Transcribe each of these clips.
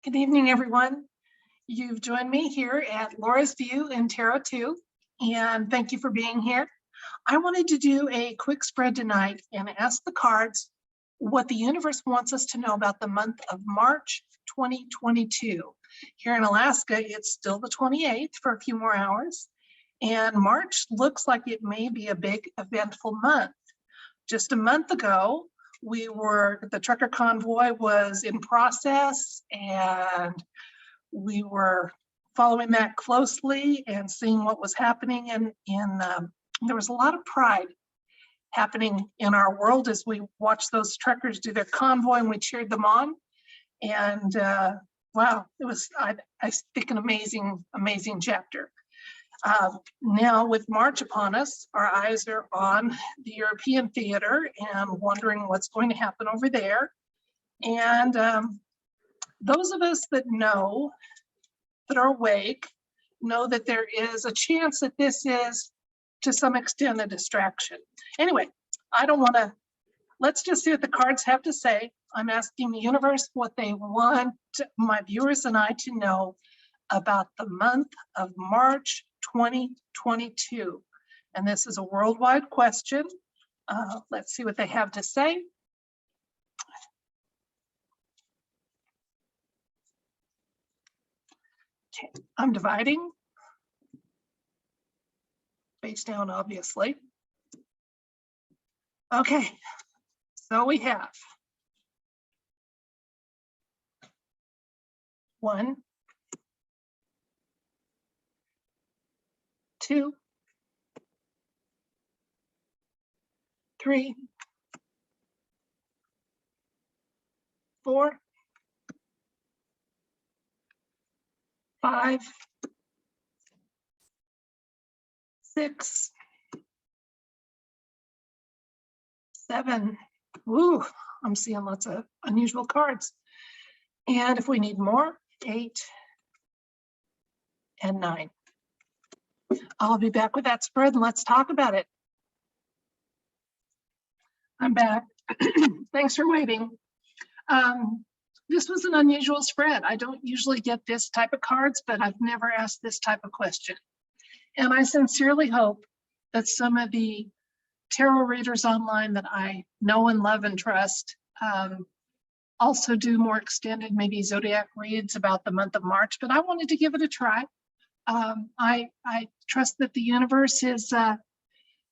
Good evening, everyone. You've joined me here at Laura's View in Tarot 2, and thank you for being here. I wanted to do a quick spread tonight and ask the cards what the universe wants us to know about the month of March 2022. Here in Alaska, it's still the 28th for a few more hours, and March looks like it may be a big eventful month. Just a month ago, the trucker convoy was in process, and we were following that closely and seeing what was happening. And there was a lot of pride happening in our world as we watched those truckers do their convoy, and we cheered them on. And wow, it was, I think, an amazing chapter. Now with March upon us, our eyes are on the European theater and wondering what's going to happen over there. And those of us that know, that are awake, know that there is a chance that this is to some extent a distraction. Anyway, I don't want to, let's just see what the cards have to say. I'm asking the universe what they want my viewers and I to know about the month of March 2022. And this is a worldwide question. Let's see what they have to say. Okay, I'm dividing. Face down, obviously. Okay, so we have 1, 2, 3, 4, 5, 6, 7. Ooh, I'm seeing lots of unusual cards. And if we need more, 8 and 9. I'll be back with that spread and let's talk about it. I'm back. Thanks for waiting. This was an unusual spread. I don't usually get this type of cards, but I've never asked this type of question. And I sincerely hope that some of the tarot readers online that I know and love and trust also do more extended, maybe zodiac reads about the month of March, but I wanted to give it a try. I trust that the universe is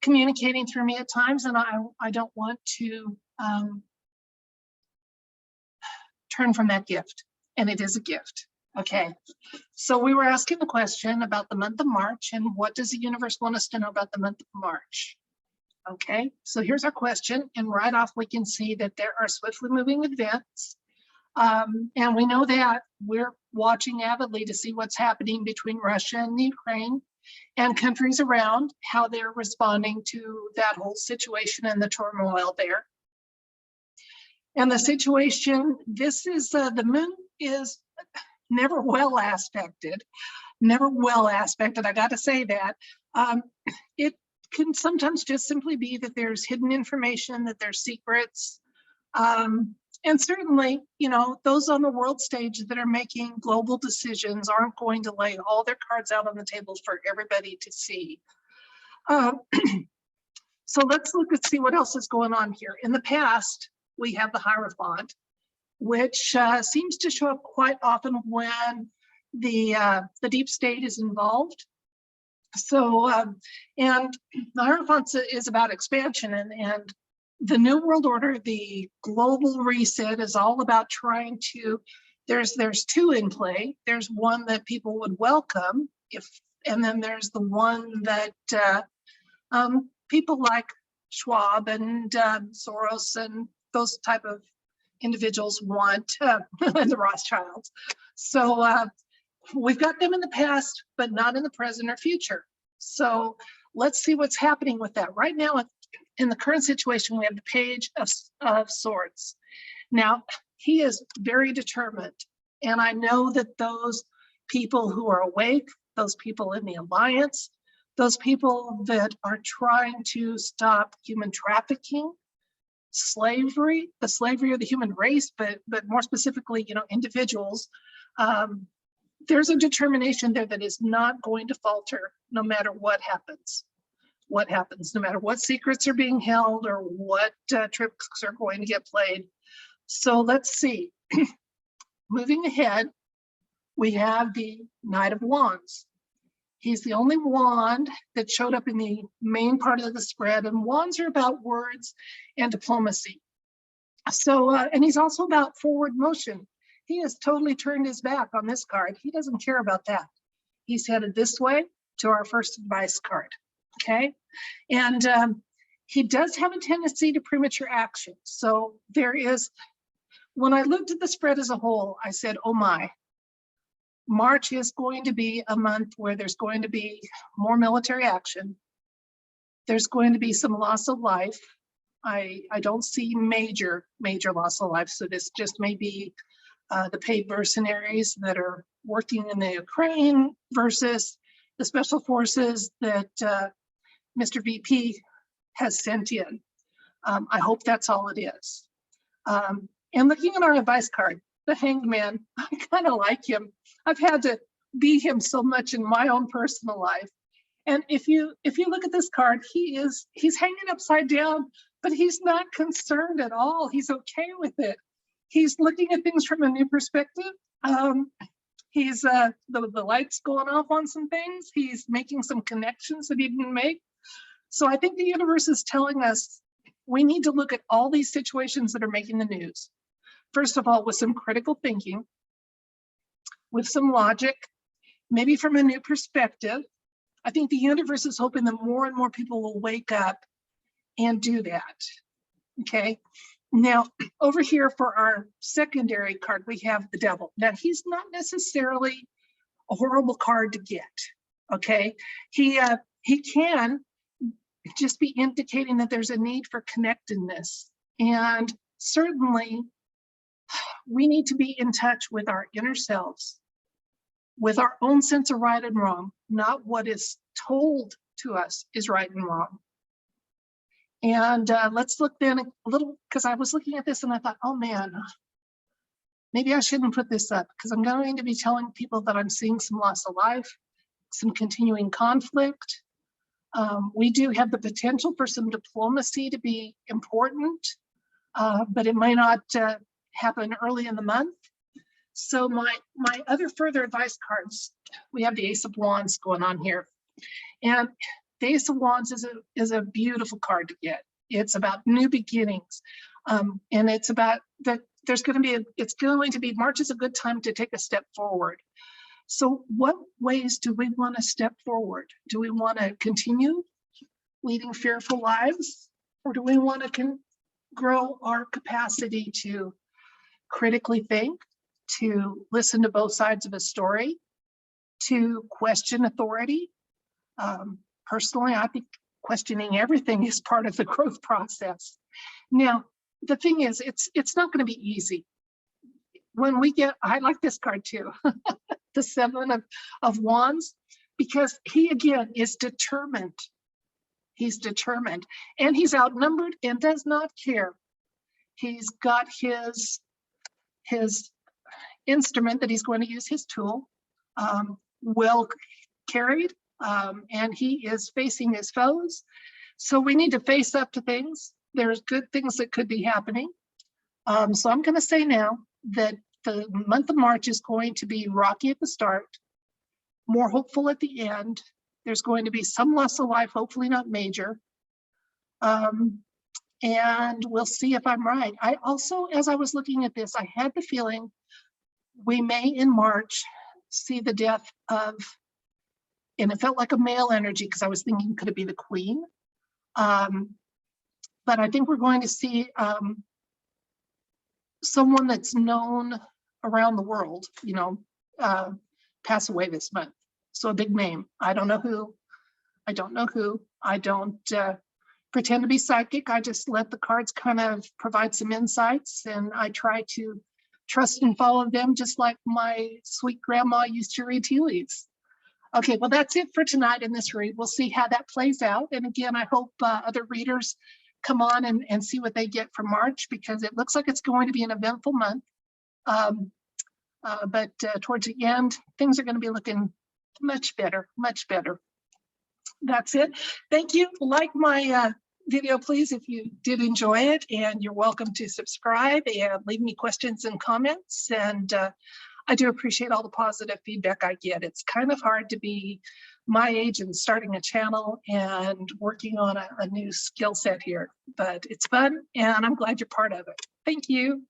communicating through me at times, and I don't want to turn from that gift, and it is a gift. Okay, so we were asking the question about the month of March, and what does the universe want us to know about the month of March? Okay, so here's our question, and right off we can see that there are swiftly moving events, and we know that we're watching avidly to see what's happening between Russia and Ukraine and countries around, how they're responding to that whole situation and the turmoil there. And the situation, this is, the moon is never well aspected, I gotta say that. It can sometimes just simply be that there's hidden information, that there's secrets. And certainly, you know, those on the world stage that are making global decisions aren't going to lay all their cards out on the table for everybody to see. So let's look and see what else is going on here. In the past, we have the Hierophant, which seems to show up quite often when the deep state is involved. So, and the Hierophant is about expansion, and the New World Order, the global reset, is all about trying to, there's 2 in play. There's one that people would welcome, and then there's the one that people like Schwab and Soros and those type of individuals want, the Rothschilds. So we've got them in the past, but not in the present or future. So let's see what's happening with that. Right now, in the current situation, we have the Page of Swords. Now, he is very determined. And I know that those people who are awake, those people in the alliance, those people that are trying to stop human trafficking, slavery, the slavery of the human race, but more specifically, individuals. There's a determination there that is not going to falter no matter what happens. No matter what secrets are being held or what tricks are going to get played. So let's see. Moving ahead, we have the Knight of Wands. He's the only wand that showed up in the main part of the spread, and wands are about words and diplomacy. So, and he's also about forward motion. He has totally turned his back on this card. He doesn't care about that. He's headed this way to our first advice card, okay? And he does have a tendency to premature action. So there is, when I looked at the spread as a whole, I said, oh my, March is going to be a month where there's going to be more military action. There's going to be some loss of life. I don't see major loss of life. So this just may be the paid mercenaries that are working in the Ukraine versus the special forces that Mr. VP has sent in. I hope that's all it is. And looking at our advice card, the Hangman, I kind of like him. I've had to be him so much in my own personal life. And if you look at this card, he's hanging upside down, but he's not concerned at all. He's okay with it. He's looking at things from a new perspective. He's the lights going off on some things. He's making some connections that he didn't make. So I think the universe is telling us we need to look at all these situations that are making the news. First of all, with some critical thinking, with some logic, maybe from a new perspective. I think the universe is hoping that more and more people will wake up and do that, okay? Now, over here for our secondary card, we have the Devil. Now, he's not necessarily a horrible card to get, okay? He can just be indicating that there's a need for connectedness. And certainly, we need to be in touch with our inner selves, with our own sense of right and wrong, not what is told to us is right and wrong. And let's look then a little, because I was looking at this and I thought, oh man, maybe I shouldn't put this up because I'm going to be telling people that I'm seeing some loss of life, some continuing conflict. We do have the potential for some diplomacy to be important, but it may not happen early in the month. So my other further advice cards, we have the Ace of Wands going on here. And the Ace of Wands is a beautiful card to get. It's about new beginnings. And it's about that it's going to be March is a good time to take a step forward. So what ways do we want to step forward? Do we want to continue leading fearful lives? Or do we want to grow our capacity to critically think, to listen to both sides of a story, to question authority? Personally, I think questioning everything is part of the growth process. Now, the thing is, it's not going to be easy. When we get, I like this card too, the Seven of Wands, because he again is determined. He's determined and he's outnumbered and does not care. He's got his instrument that he's going to use, his tool, well carried, and he is facing his foes. So we need to face up to things. There's good things that could be happening. So I'm going to say now that the month of March is going to be rocky at the start, more hopeful at the end. There's going to be some loss of life, hopefully not major. And we'll see if I'm right. I also, as I was looking at this, I had the feeling we may in March see the death of, and it felt like a male energy because I was thinking, could it be the Queen? But I think we're going to see someone that's known around the world, pass away this month. So a big name. I don't know who. I don't pretend to be psychic. I just let the cards kind of provide some insights, and I try to trust and follow them just like my sweet grandma used to read tea leaves. Okay, well, that's it for tonight in this read. We'll see how that plays out. And again, I hope other readers come on and see what they get for March, because it looks like it's going to be an eventful month. But towards the end, things are going to be looking much better, much better. That's it. Thank you. Like my video, please, if you did enjoy it, and you're welcome to subscribe and leave me questions and comments. And I do appreciate all the positive feedback I get. It's kind of hard to be my age and starting a channel and working on a new skill set here, but it's fun, and I'm glad you're part of it. Thank you.